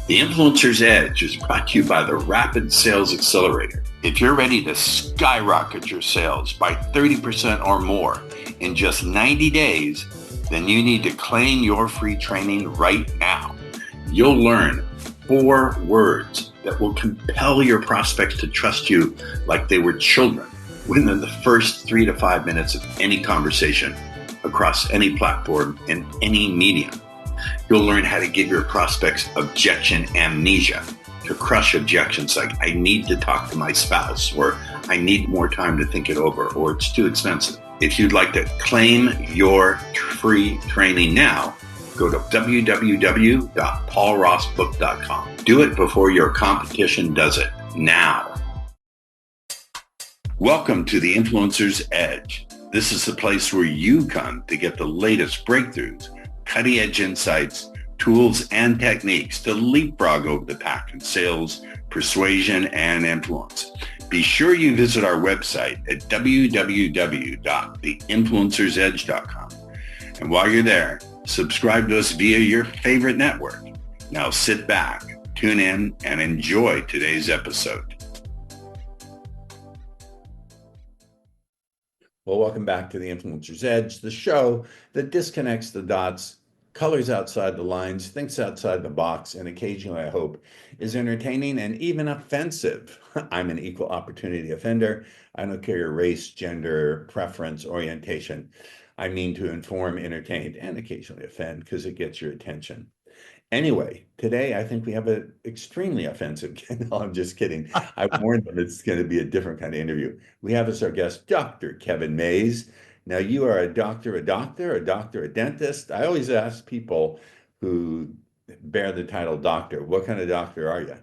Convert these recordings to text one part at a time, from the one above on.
The Influencer's Edge is brought to you by the Rapid Sales Accelerator. If you're ready to skyrocket your sales by 30% or more in just 90 days, then you need to claim your free training right now. You'll learn 4 words that will compel your prospects to trust you like they were children within the first 3 to 5 minutes of any conversation across any platform and any medium. You'll learn how to give your prospects objection amnesia, to crush objections like, I need to talk to my spouse, or I need more time to think it over, or it's too expensive. If you'd like to claim your free training now, go to www.paulrossbook.com. Do it before your competition does it, now. Welcome to the Influencer's Edge. This is the place where you come to get the latest breakthroughs, cutting-edge insights, tools, and techniques to leapfrog over the pack in sales, persuasion, and influence. Be sure you visit our website at www.theinfluencersedge.com. And while you're there, subscribe to us via your favorite network. Now sit back, tune in, and enjoy today's episode. Well, welcome back to the Influencer's Edge, the show that disconnects the dots, colors outside the lines, thinks outside the box, and occasionally, I hope, is entertaining and even offensive. I'm an equal opportunity offender. I don't care your race, gender, preference, orientation. I mean to inform, entertain, and occasionally offend because it gets your attention. Anyway, today I think we have an extremely offensive, no, I'm just kidding. I warned them it's going to be a different kind of interview. We have as our guest, Dr. Kevin Mays. Now, you are a doctor, a dentist. I always ask people who bear the title doctor, what kind of doctor are you?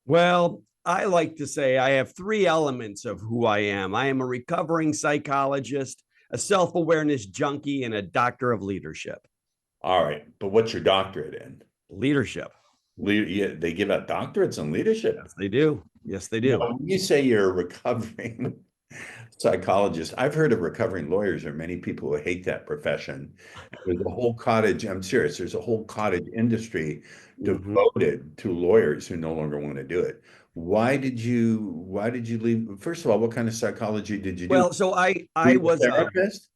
Well, I like to say I have 3 elements of who I am. I am a recovering psychologist, a self-awareness junkie, and a doctor of leadership. All right, but what's your doctorate in? Leadership. They give out doctorates in leadership? Yes, they do. Yes, they do. Now, when you say you're a recovering psychologist, I've heard of recovering lawyers. There are many people who hate that profession. There's a whole cottage, I'm serious, there's a whole cottage industry devoted to lawyers who no longer want to do it. Why did you leave? First of all, what kind of psychology did you do? Well, so I was a therapist.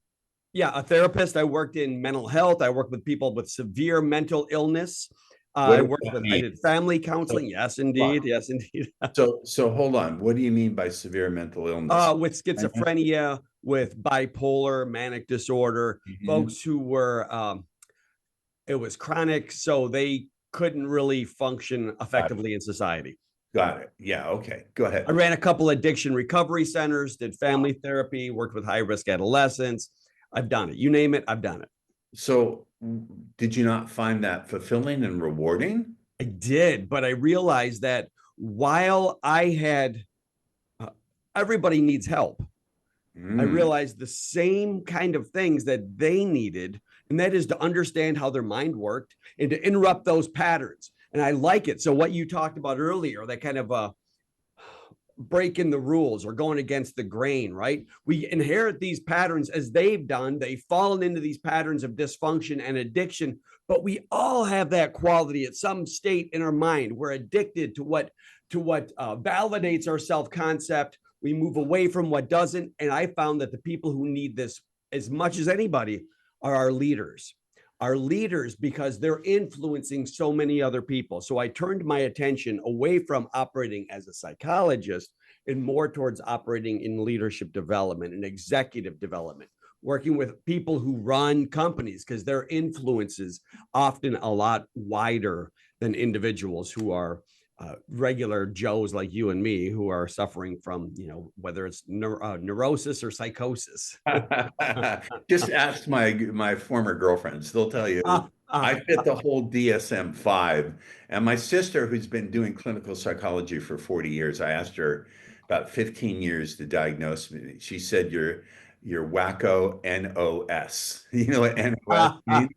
A therapist. I worked in mental health. I worked with people with severe mental illness. I did family counseling. Yes, indeed. Yes, indeed. So hold on. What do you mean by severe mental illness? With schizophrenia, with bipolar, manic disorder, folks who were, it was chronic, so they couldn't really function effectively in society. Got it. Yeah. Okay. Go ahead. I ran a couple addiction recovery centers, did family therapy, worked with high-risk adolescents. I've done it. You name it, I've done it. So did you not find that fulfilling and rewarding? I did, but I realized that while I had, everybody needs help. I realized the same kind of things that they needed, and that is to understand how their mind worked and to interrupt those patterns. And I like it. So what you talked about earlier, that kind of breaking the rules or going against the grain, right? We inherit these patterns as they've done. They've fallen into these patterns of dysfunction and addiction, but we all have that quality at some state in our mind. We're addicted to what validates our self-concept. We move away from what doesn't. And I found that the people who need this as much as anybody are our leaders. Our leaders, because they're influencing so many other people. So I turned my attention away from operating as a psychologist and more towards operating in leadership development and executive development, working with people who run companies, because their influence is often a lot wider than individuals who are regular Joes like you and me who are suffering from, whether it's neurosis or psychosis. Just ask my former girlfriends. They'll tell you I fit the whole DSM-5. And my sister, who's been doing clinical psychology for 40 years, I asked her about 15 years to diagnose me. She said, you're wacko NOS. You know what NOS means?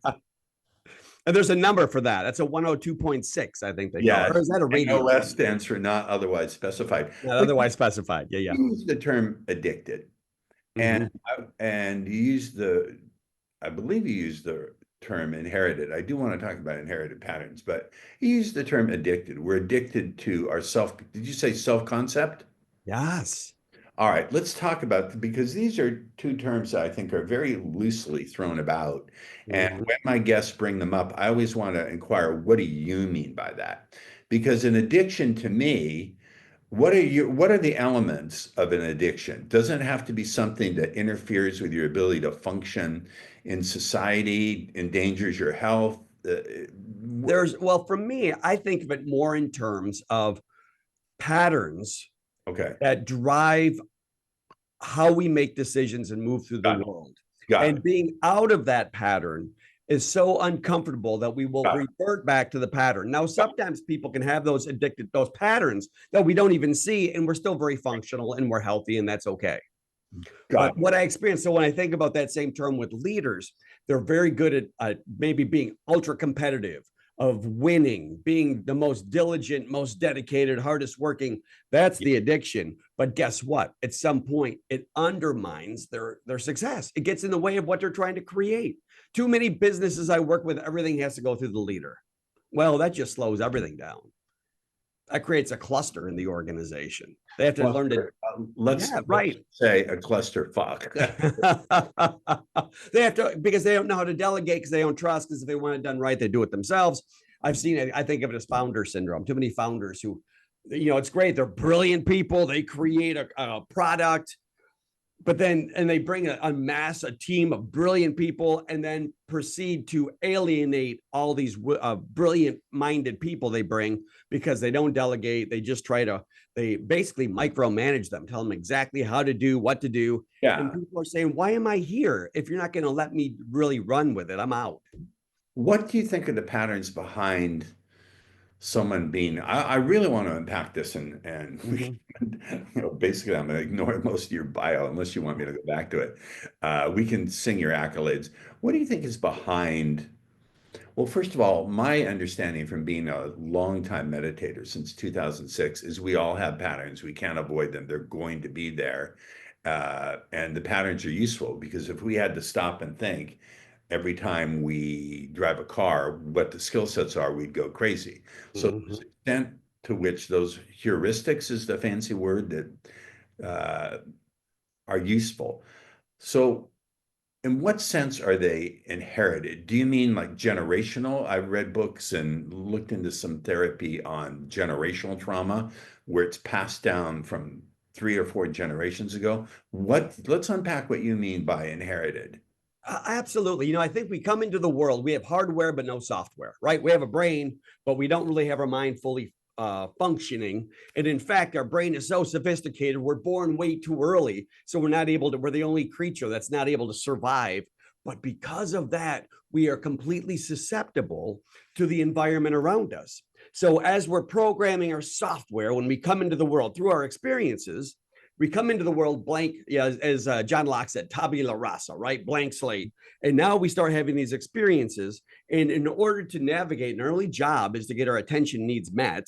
And there's a number for that. That's a 102.6, I think they call it. Or is that a rating? NOS stands for not otherwise specified. Not otherwise specified. Yeah. You use the term addicted. And you use I believe you use the term inherited. I do want to talk about inherited patterns, but you used the term addicted. We're addicted to our self. Did you say self-concept? Yes. All right, let's talk about, because these are two terms that I think are very loosely thrown about. And Mhm. when my guests bring them up, I always want to inquire, what do you mean by that? Because an addiction to me, what are the elements of an addiction? Doesn't it have to be something that interferes with your ability to function in society, endangers your health? Well, for me, I think of it more in terms of patterns Okay, that drive how we make decisions and move through the got it, world. got And it, being out of that pattern is so uncomfortable that we will got it, revert back to the pattern. Now, sometimes people can have those patterns that we don't even see, and we're still very functional and we're healthy, and that's okay. got But it. what I experienced, so when I think about that same term with leaders, they're very good at maybe being ultra competitive, of winning, being the most diligent, most dedicated, hardest working. That's the addiction. But guess what? At some point, it undermines their success. It gets in the way of what they're trying to create. Too many businesses I work with, everything has to go through the leader. Well, that just slows everything down. That creates a cluster in the organization. They have to learn to, Let's yeah, right. say a clusterfuck. They have to, because they don't know how to delegate, because they don't trust, because if they want it done right, they do it themselves. I've seen it. I think of it as founder syndrome. Too many founders who, it's great. They're brilliant people. They create a product, but then, and they bring a team of brilliant people, and then proceed to alienate all these brilliant minded people they bring, because they don't delegate. They just they basically micromanage them, tell them exactly how to do, what to do. Yeah. And people are saying, why am I here if you're not going to let me really run with it? I'm out. What do you think are the patterns behind someone being, I really want to unpack this, and Mhm. basically I'm going to ignore most of your bio unless you want me to go back to it. We can sing your accolades. What do you think is behind? Well, first of all, my understanding from being a longtime meditator since 2006 is we all have patterns. We can't avoid them. They're going to be there. And the patterns are useful, because if we had to stop and think every time we drive a car what the skill sets are, we'd go crazy. So Mhm. the extent to which those heuristics is the fancy word that are useful. So in what sense are they inherited? Do you mean like generational? I've read books and looked into some therapy on generational trauma, where it's passed down from 3 or 4 generations ago. Let's unpack what you mean by inherited. Absolutely. I think we come into the world, we have hardware, but no software, right? We have a brain, but we don't really have our mind fully functioning. And in fact, our brain is so sophisticated, we're born way too early. So we're the only creature that's not able to survive. But because of that, we are completely susceptible to the environment around us. So as we're programming our software, when we come into the world through our experiences, we come into the world blank, yeah, as John Locke said, tabula rasa, right? Blank slate. And now we start having these experiences. And in order to navigate, an early job is to get our attention needs met.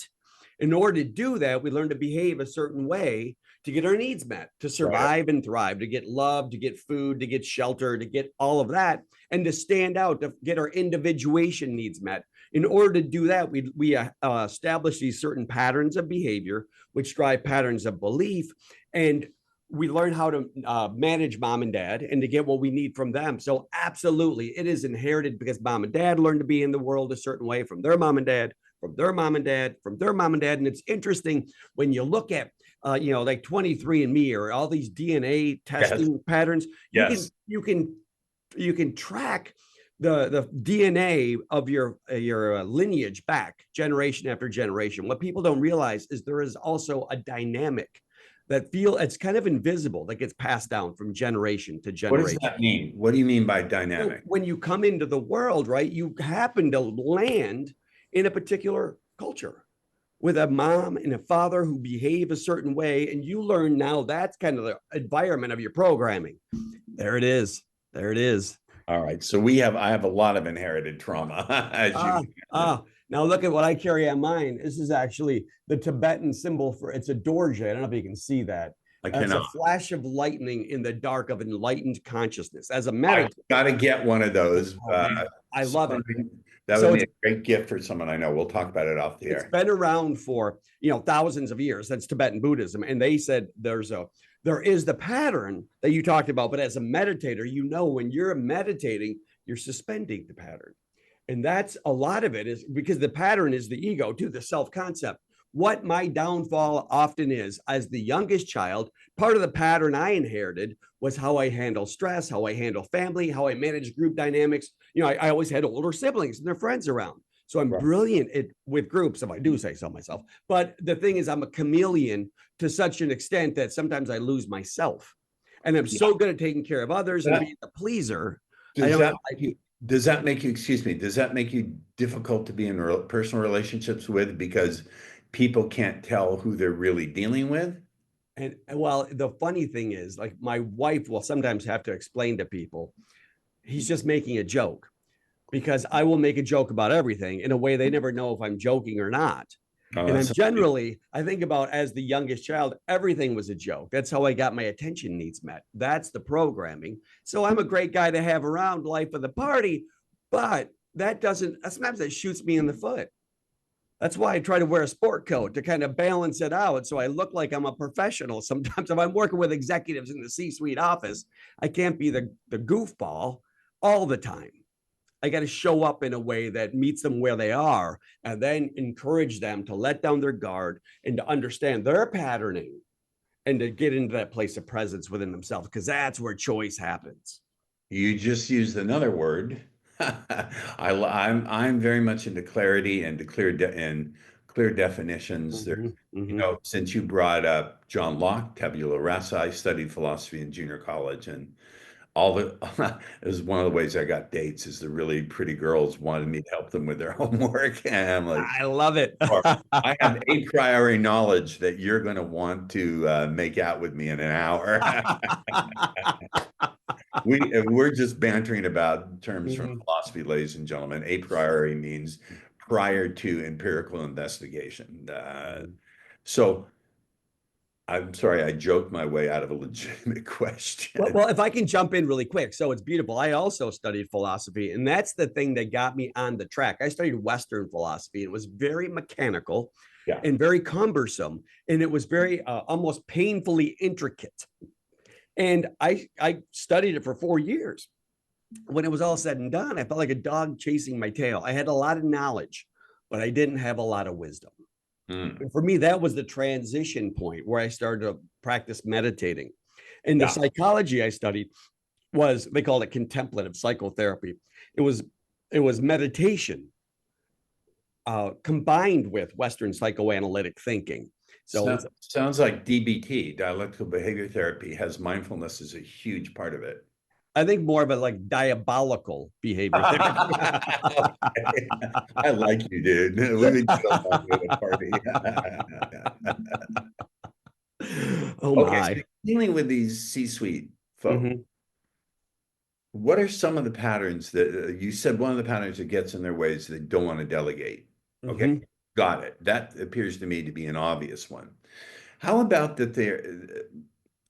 In order to do that, we learn to behave a certain way to get our needs met, to Right. survive and thrive, to get love, to get food, to get shelter, to get all of that, and to stand out, to get our individuation needs met. In order to do that, we establish these certain patterns of behavior, which drive patterns of belief, and we learn how to manage mom and dad and to get what we need from them. So absolutely, it is inherited, because mom and dad learned to be in the world a certain way from their mom and dad, from their mom and dad, from their mom and dad. And it's interesting when you look at, like 23andMe or all these DNA Yes. testing patterns, Yes. you can track the DNA of your lineage back generation after generation. What people don't realize is there is also a dynamic it's kind of invisible, that gets passed down from generation to What does generation. that mean? What do you mean by So dynamic? when you come into the world, right, you happen to land in a particular culture with a mom and a father who behave a certain way, and you learn now that's kind of the environment of your programming. There it is. There it is. All right. So I have a lot of inherited trauma, as you Ah, can imagine. now look at what I carry on mine. This is actually the Tibetan symbol for, it's a dorje. I don't know if you can see that. I It's a cannot. flash of lightning in the dark of enlightened consciousness. As a I've meditator, got to get one of those. oh man, I love it. That So would be a great gift for someone I know. We'll talk about it off the it's air. been around for, thousands of years. That's Tibetan Buddhism. And they said there is the pattern that you talked about, but as a meditator, when you're meditating, you're suspending the pattern. And that's a lot of it, is because the pattern is the ego too, the self-concept. What my downfall often is, as the youngest child, part of the pattern I inherited was how I handle stress, how I handle family, how I manage group dynamics. I always had older siblings and their friends around. So I'm brilliant with groups, if I do say so myself. But the thing is, I'm a chameleon to such an extent that sometimes I lose myself. And I'm so good at taking care of others and being the pleaser. Does that make you, excuse me, does that make you difficult to be in personal relationships with, because people can't tell who they're really dealing with? And well, the funny thing is, like, my wife will sometimes have to explain to people, he's just making a joke, because I will make a joke about everything in a way they never know if I'm joking or not. And I'm generally, I think about, as the youngest child, everything was a joke. That's how I got my attention needs met. That's the programming. So I'm a great guy to have around, life of the party, but sometimes that shoots me in the foot. That's why I try to wear a sport coat to kind of balance it out, so I look like I'm a professional. Sometimes if I'm working with executives in the C-suite office, I can't be the goofball all the time. I got to show up in a way that meets them where they are, and then encourage them to let down their guard and to understand their patterning, and to get into that place of presence within themselves, because that's where choice happens. You just used another word. I'm very much into clarity and clear definitions. Since you brought up John Locke, tabula rasa, I studied philosophy in junior college, and it was one of the ways I got dates, is the really pretty girls wanted me to help them with their homework. And I'm like, I love it. I have a priori knowledge that you're going to want to make out with me in an hour. We're just bantering about terms from philosophy, ladies and gentlemen. A priori means prior to empirical investigation. So I'm sorry, I joked my way out of a legitimate question. Well, if I can jump in really quick. So it's beautiful. I also studied philosophy, and that's the thing that got me on the track. I studied Western philosophy. It was very mechanical and very cumbersome, and it was very almost painfully intricate. And I studied it for 4 years. When it was all said and done, I felt like a dog chasing my tail. I had a lot of knowledge, but I didn't have a lot of wisdom. And for me, that was the transition point where I started to practice meditating. And the psychology I studied they called it contemplative psychotherapy. It was meditation combined with Western psychoanalytic thinking. So sounds like DBT, dialectical behavior therapy, has mindfulness as a huge part of it. I think more of a like diabolical behavior therapy. I like you, dude. We would get along with a party. Oh my. So dealing with these C-suite folks, what are some of the patterns that you said? One of the patterns that gets in their ways, they don't want to delegate. Okay, got it. That appears to me to be an obvious one. How about that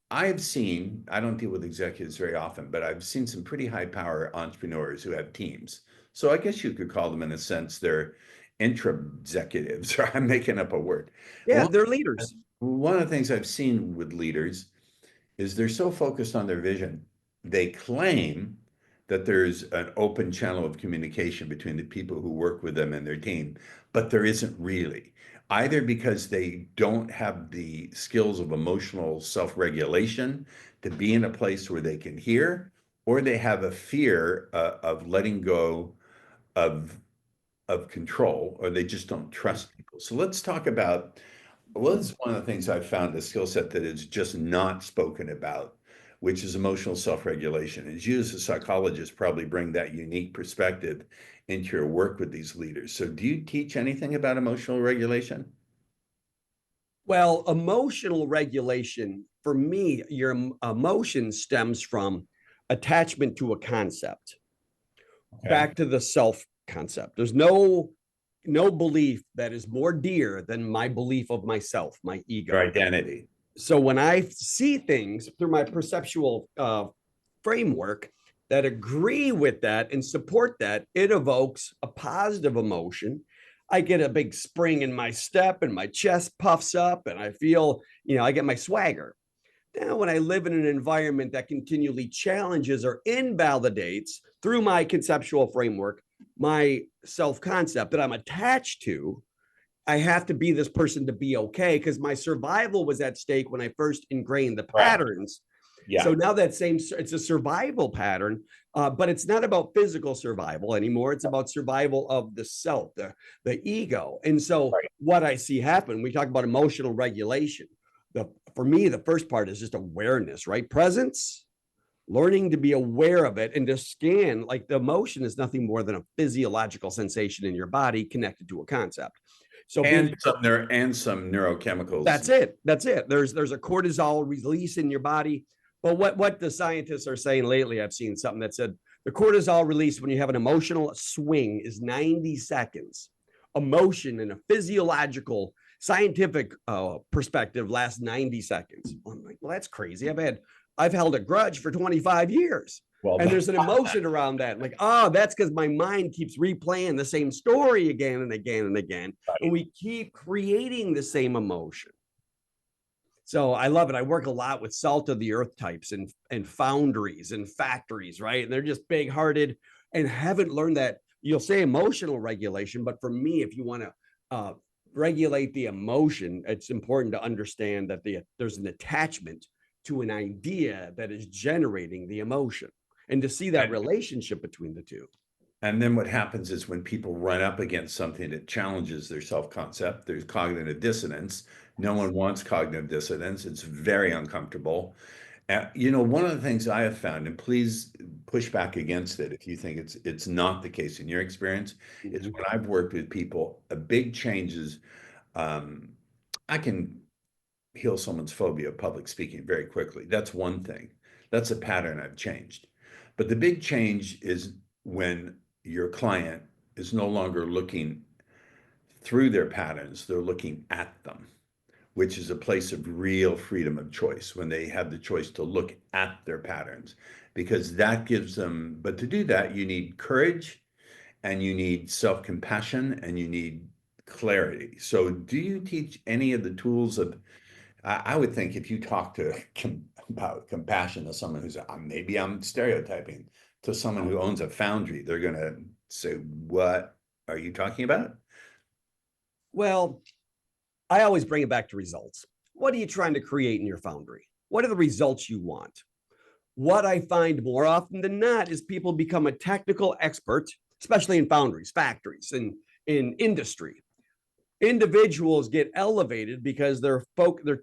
I don't deal with executives very often, but I've seen some pretty high power entrepreneurs who have teams. So I guess you could call them, in a sense, they're intra-executives, or I'm making up a word. Yeah, they're leaders. One of the things I've seen with leaders is they're so focused on their vision, they claim that there's an open channel of communication between the people who work with them and their team, but there isn't really. Either because they don't have the skills of emotional self-regulation to be in a place where they can hear, or they have a fear of letting go of control, or they just don't trust people. So let's talk about, this is one of the things I've found, a skill set that is just not spoken about, which is emotional self-regulation. And you as a psychologist probably bring that unique perspective into your work with these leaders. So do you teach anything about emotional regulation? Well, emotional regulation, for me, your emotion stems from attachment to a concept. Back to the self concept. There's no belief that is more dear than my belief of myself, my ego. Your identity. So when I see things through my perceptual framework, that agree with that and support that, it evokes a positive emotion. I get a big spring in my step and my chest puffs up and I feel, I get my swagger. Now, when I live in an environment that continually challenges or invalidates through my conceptual framework, my self-concept that I'm attached to, I have to be this person to be okay because my survival was at stake when I first ingrained the patterns. Yeah. So now it's a survival pattern, but it's not about physical survival anymore. It's about survival of the self, the ego. And so what I see happen, we talk about emotional regulation. For me, the first part is just awareness, right? Presence, learning to be aware of it and to scan, like the emotion is nothing more than a physiological sensation in your body connected to a concept. So some neurochemicals. That's it. There's a cortisol release in your body. But what the scientists are saying lately, I've seen something that said the cortisol release when you have an emotional swing is 90 seconds. Emotion in a physiological, scientific perspective lasts 90 seconds. I'm like, well, that's crazy. I've held a grudge for 25 years. Well, and there's an emotion around that. Like, that's because my mind keeps replaying the same story again and again and again. Right. And we keep creating the same emotion. So I love it. I work a lot with salt of the earth types and foundries and factories, right? And they're just big hearted and haven't learned that. You'll say emotional regulation, but for me, if you want to regulate the emotion, it's important to understand that there's an attachment to an idea that is generating the emotion and to see that relationship between the two. And then what happens is when people run up against something that challenges their self-concept, there's cognitive dissonance. No one wants cognitive dissonance. It's very uncomfortable. One of the things I have found, and please push back against it if you think it's not the case in your experience, is when I've worked with people, a big change is I can heal someone's phobia of public speaking very quickly. That's one thing. That's a pattern I've changed. But the big change is when your client is no longer looking through their patterns, they're looking at them, which is a place of real freedom of choice, when they have the choice to look at their patterns, because that gives them, but to do that, you need courage and you need self-compassion and you need clarity. So do you teach any of the tools of, I would think if you talk about compassion to someone who's, maybe I'm stereotyping, to someone who owns a foundry, they're going to say, what are you talking about? Well, I always bring it back to results. What are you trying to create in your foundry? What are the results you want? What I find more often than not is people become a technical expert, especially in foundries, factories, and in industry. Individuals get elevated because they're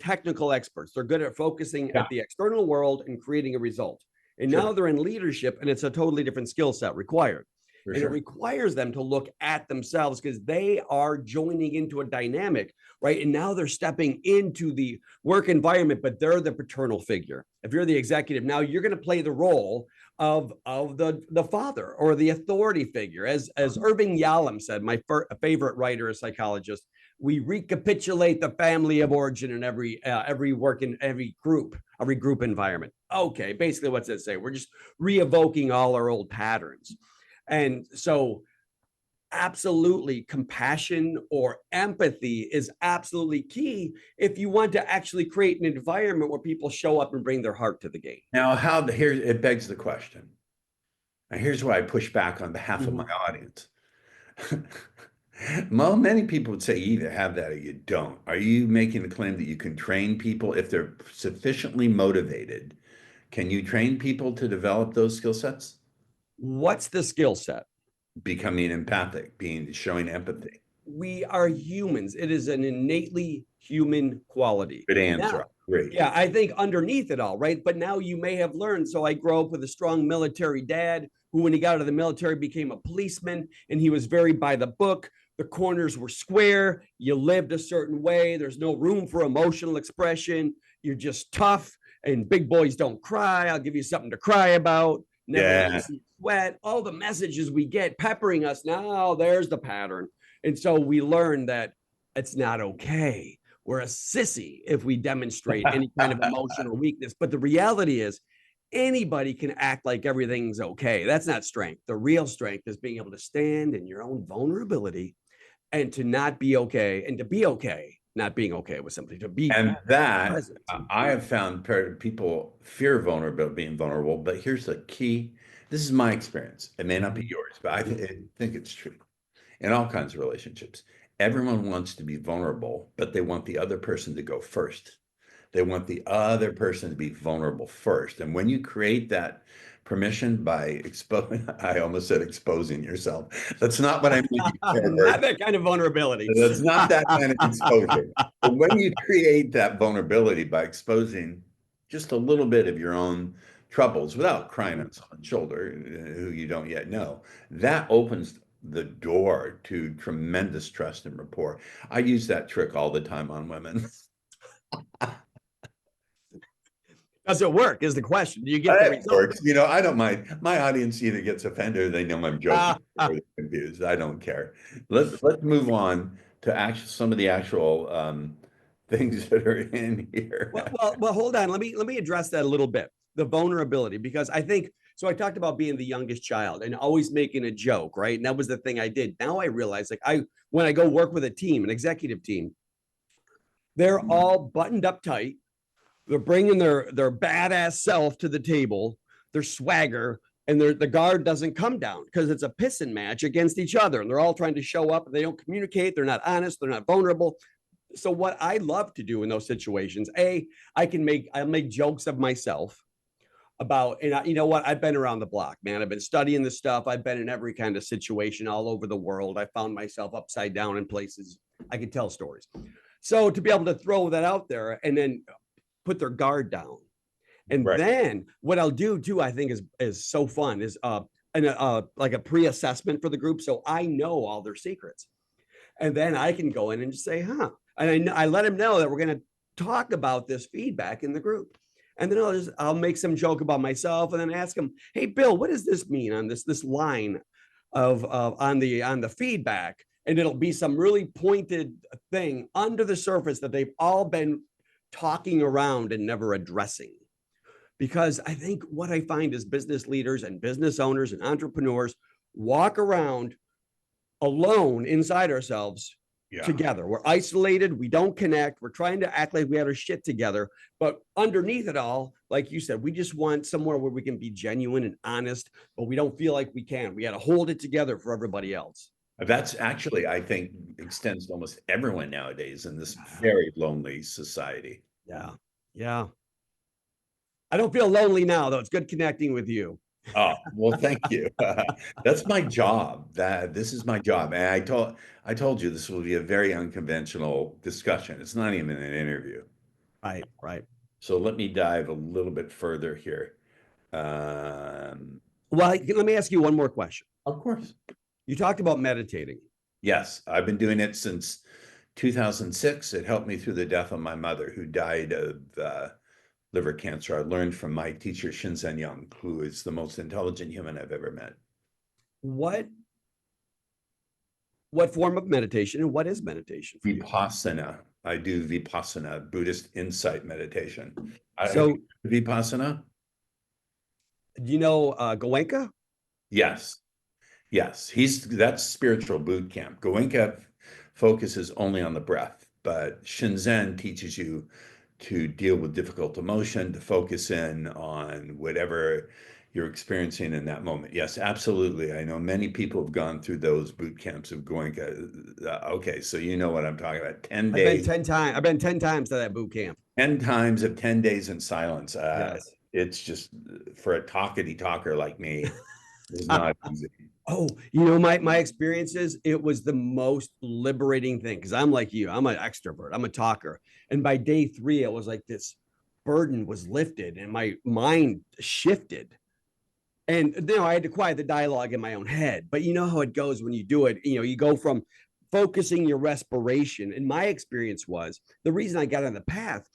technical experts. They're good at focusing at the external world and creating a result. And now they're in leadership, and it's a totally different skill set required. And it requires them to look at themselves because they are joining into a dynamic, right? And now they're stepping into the work environment, but they're the paternal figure. If you're the executive, now you're going to play the role of the father or the authority figure. As Irving Yalom said, my favorite writer, a psychologist, we recapitulate the family of origin in every work in every group environment. Okay, basically what's it say? We're just re-evoking all our old patterns. And so absolutely compassion or empathy is absolutely key if you want to actually create an environment where people show up and bring their heart to the game. Now, here it begs the question. And here's why I push back on behalf of my audience. Well, many people would say you either have that or you don't. Are you making the claim that you can train people if they're sufficiently motivated? Can you train people to develop those skill sets? What's the skill set? Becoming empathic, showing empathy. We are humans. It is an innately human quality. Good answer. Now, great. Yeah, I think underneath it all, right? But now you may have learned. So I grew up with a strong military dad who, when he got out of the military, became a policeman, and he was very by the book. The corners were square. You lived a certain way. There's no room for emotional expression. You're just tough, and big boys don't cry. I'll give you something to cry about. Never sweat. All the messages we get peppering us. Now there's the pattern. And so we learn that it's not okay. We're a sissy if we demonstrate any kind of emotional weakness. But the reality is, anybody can act like everything's okay. That's not strength. The real strength is being able to stand in your own vulnerability and to not be okay, and to be okay, not being okay with something, to be And that present. I have found people fear vulnerability, being vulnerable. But here's the key. This is my experience. It may not be yours, but I think it's true in all kinds of relationships. Everyone wants to be vulnerable, but they want the other person to go first. They want the other person to be vulnerable first. And when you create that permission by exposing, I almost said exposing yourself. That's not what I mean. Not that kind of vulnerability. That's not that kind of exposure. But when you create that vulnerability by exposing just a little bit of your own troubles without crying on someone's shoulder who you don't yet know, that opens the door to tremendous trust and rapport. I use that trick all the time on women. Does it work is the question. Do you get the It result? works. I don't mind. My audience either gets offended or they know I'm joking or they're confused. I don't care. Let's move on to some of the actual things that are in here. Well, hold on. Let me address that a little bit. The vulnerability, because I think so. I talked about being the youngest child and always making a joke, right? And that was the thing I did. Now I realize, when I go work with a team, an executive team, they're all buttoned up tight. They're bringing their badass self to the table, their swagger, and the guard doesn't come down because it's a pissing match against each other. And they're all trying to show up. They don't communicate. They're not honest. They're not vulnerable. So what I love to do in those situations, I'll make jokes of myself about, and you know what? I've been around the block, man. I've been studying this stuff. I've been in every kind of situation all over the world. I found myself upside down in places. I could tell stories. So to be able to throw that out there and then put their guard down. And Right. then what I'll do too, I think is so fun is like a pre-assessment for the group. So I know all their secrets. And then I can go in and just say, and I let them know that we're going to talk about this feedback in the group. And then I'll make some joke about myself and then ask them, hey, Bill, what does this mean on this line of on the feedback? And it'll be some really pointed thing under the surface that they've all been talking around and never addressing. Because I think what I find is business leaders and business owners and entrepreneurs walk around alone inside ourselves together. We're isolated. We don't connect. We're trying to act like we have our shit together. But underneath it all, like you said, we just want somewhere where we can be genuine and honest, but we don't feel like we can. We got to hold it together for everybody else. That's actually, I think, extends to almost everyone nowadays in this very lonely society. Yeah. Yeah. I don't feel lonely now, though. It's good connecting with you. Oh, well, thank you. That's my job. This is my job. And I told you this will be a very unconventional discussion. It's not even an interview. Right. So let me dive a little bit further here. Well, let me ask you one more question. Of course. You talked about meditating. Yes, I've been doing it since 2006. It helped me through the death of my mother, who died of liver cancer. I learned from my teacher, Shinzen Young, who is the most intelligent human I've ever met. What form of meditation and what is meditation for Vipassana. You? I do Vipassana, Buddhist insight meditation. So Vipassana? Do you know Goenka? Yes. That's spiritual boot camp. Goenka focuses only on the breath, but Shinzen teaches you to deal with difficult emotion, to focus in on whatever you're experiencing in that moment. Yes, absolutely. I know many people have gone through those boot camps of Goenka. Okay, so you know what I'm talking about. 10 days. I've been 10 times to that boot camp. 10 times of 10 days in silence. Yes. It's just, for a talker like me, it's not easy. Oh, my experiences, it was the most liberating thing because I'm like you. I'm an extrovert. I'm a talker. And by day 3, it was like this burden was lifted and my mind shifted. And I had to quiet the dialogue in my own head. But you know how it goes when you do it. You go from focusing your respiration. And my experience was the reason I got on the path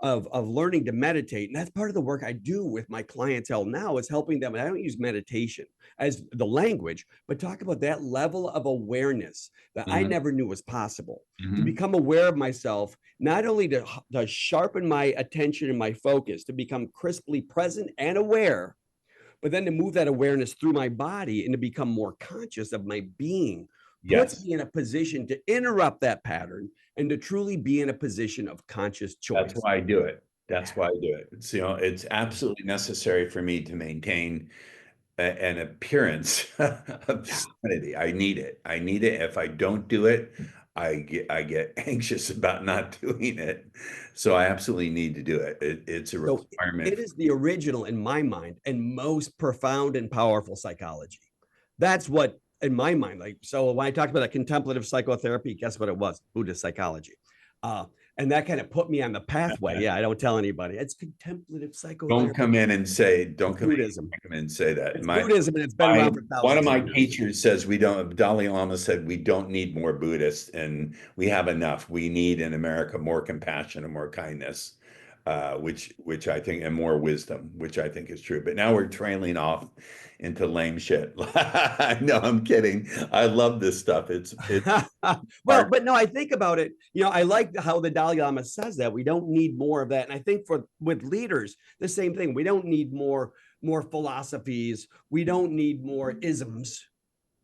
of learning to meditate. And that's part of the work I do with my clientele now, is helping them. And I don't use meditation as the language, but talk about that level of awareness that I never knew was possible, to become aware of myself, not only to sharpen my attention and my focus, to become crisply present and aware, but then to move that awareness through my body and to become more conscious of my being, puts me in a position to interrupt that pattern and to truly be in a position of conscious choice. That's why I do it. That's why I do it. It's, it's absolutely necessary for me to maintain an appearance of sanity. I need it. I need it. If I don't do it, I get anxious about not doing it. So I absolutely need to do it. It's a requirement. It is the original, in my mind, and most profound and powerful psychology. That's what, in my mind, like, so when I talked about that contemplative psychotherapy, guess what it was? Buddhist psychology. And that kind of put me on the pathway. Yeah, I don't tell anybody. It's contemplative psychotherapy. Don't come in and say, don't come Buddhism. in and say that. It's Buddhism, and it's been around for thousands. One of my teachers says Dalai Lama said, we don't need more Buddhists, and we have enough. We need in America more compassion and more kindness, which I think, and more wisdom, which I think is true. But now we're trailing off into lame shit. No, I'm kidding. I love this stuff. It's well, but no, I think about it. I like how the Dalai Lama says that we don't need more of that. And I think with leaders, the same thing. We don't need more philosophies. We don't need more isms.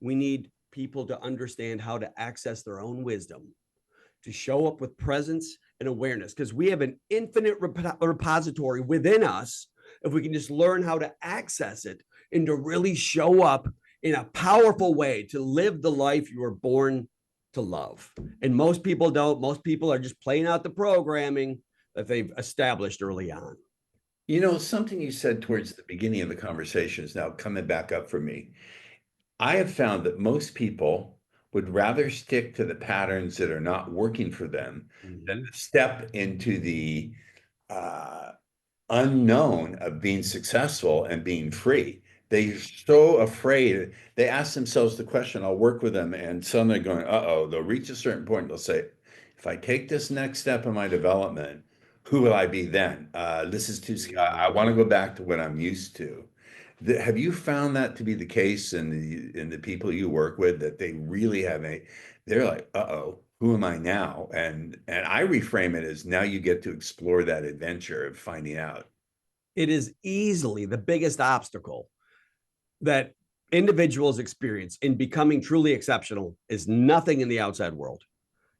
We need people to understand how to access their own wisdom, to show up with presence and awareness, because we have an infinite repository within us. If we can just learn how to access it and to really show up in a powerful way to live the life you were born to love. And most people don't. Most people are just playing out the programming that they've established early on. Something you said towards the beginning of the conversation is now coming back up for me. I have found that most people would rather stick to the patterns that are not working for them than step into the unknown of being successful and being free. They're so afraid. They ask themselves the question, I'll work with them, and suddenly going, uh-oh, they'll reach a certain point. They'll say, if I take this next step in my development, who will I be then? This is too scary. I want to go back to what I'm used to. Have you found that to be the case in the people you work with, that they really they're like, uh-oh, who am I now? And I reframe it as, now you get to explore that adventure of finding out. It is easily the biggest obstacle that individuals experience in becoming truly exceptional. Is nothing in the outside world.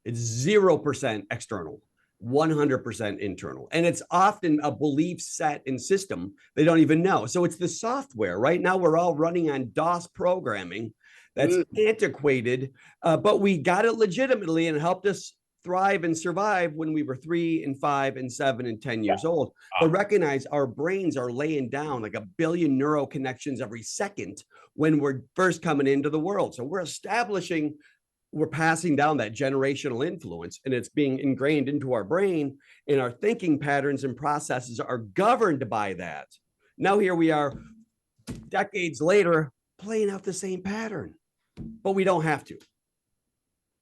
It's 0% external, 100% internal. And it's often a belief set and system they don't even know. So it's the software. Right now, we're all running on DOS programming that's antiquated, but we got it legitimately and helped us thrive and survive when we were 3 and 5 and 7 and 10 years old. But recognize our brains are laying down like 1 billion neural connections every second when we're first coming into the world. So we're passing down that generational influence, and it's being ingrained into our brain, and our thinking patterns and processes are governed by that. Now here we are decades later playing out the same pattern, but we don't have to.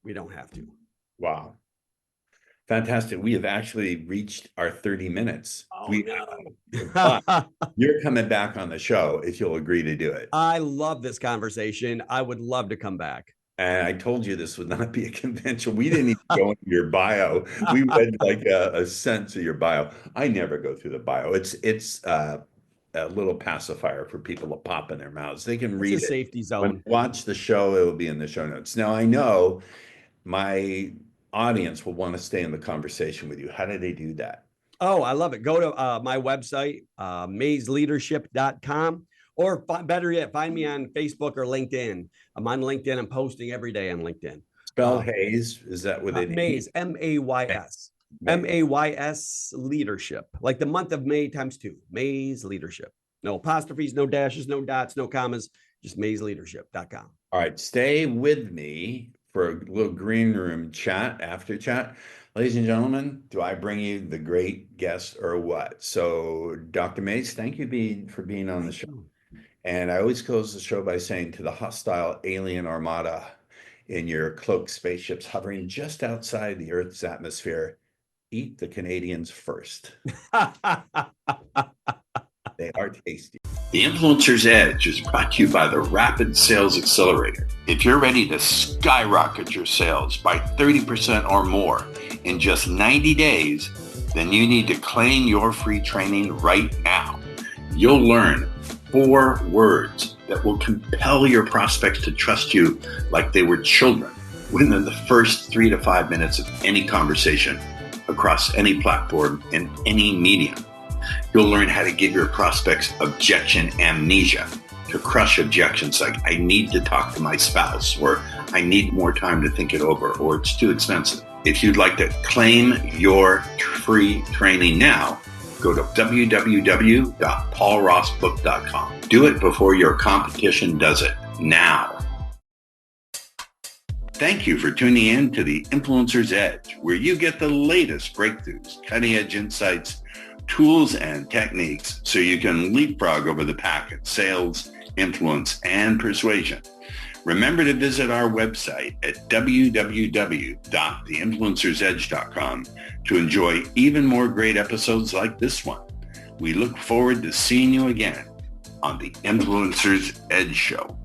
We don't have to. Wow. Fantastic. We have actually reached our 30 minutes. You're coming back on the show if you'll agree to do it. I love this conversation. I would love to come back. And I told you this would not be a convention. We didn't even go into your bio. We read like a sense of your bio. I never go through the bio. It's a little pacifier for people to pop in their mouths. They can read it. Safety zone. Watch the show. It will be in the show notes. Now, I know my audience will want to stay in the conversation with you. How do they do that? Oh, I love it. Go to my website, mazeleadership.com, or better yet, find me on Facebook or LinkedIn. I'm on LinkedIn. I'm posting every day on LinkedIn. Spell Hayes. Is that what it is? Mays, M-A-Y-S. M-A-Y-S leadership. Like the month of May times 2. Mays leadership. No apostrophes, no dashes, no dots, no commas, just mazeleadership.com. All right. Stay with me for a little green room chat, after chat. Ladies and gentlemen, do I bring you the great guest or what? So, Dr. Mays, thank you for being on the show. And I always close the show by saying, to the hostile alien armada in your cloaked spaceships hovering just outside the Earth's atmosphere, Eat the Canadians first. They are tasty. The Influencer's Edge is brought to you by the Rapid Sales Accelerator. If you're ready to skyrocket your sales by 30% or more in just 90 days, then you need to claim your free training right now. You'll learn 4 words that will compel your prospects to trust you like they were children within the first 3 to 5 minutes of any conversation across any platform and any medium. You'll learn how to give your prospects objection amnesia, to crush objections like, I need to talk to my spouse, or I need more time to think it over, or it's too expensive. If you'd like to claim your free training now, go to www.paulrossbook.com. Do it before your competition does it now. Thank you for tuning in to the Influencer's Edge, where you get the latest breakthroughs, cutting-edge insights, tools, and techniques so you can leapfrog over the pack in sales, influence, and persuasion. Remember to visit our website at www.theinfluencersedge.com to enjoy even more great episodes like this one. We look forward to seeing you again on the Influencer's Edge Show.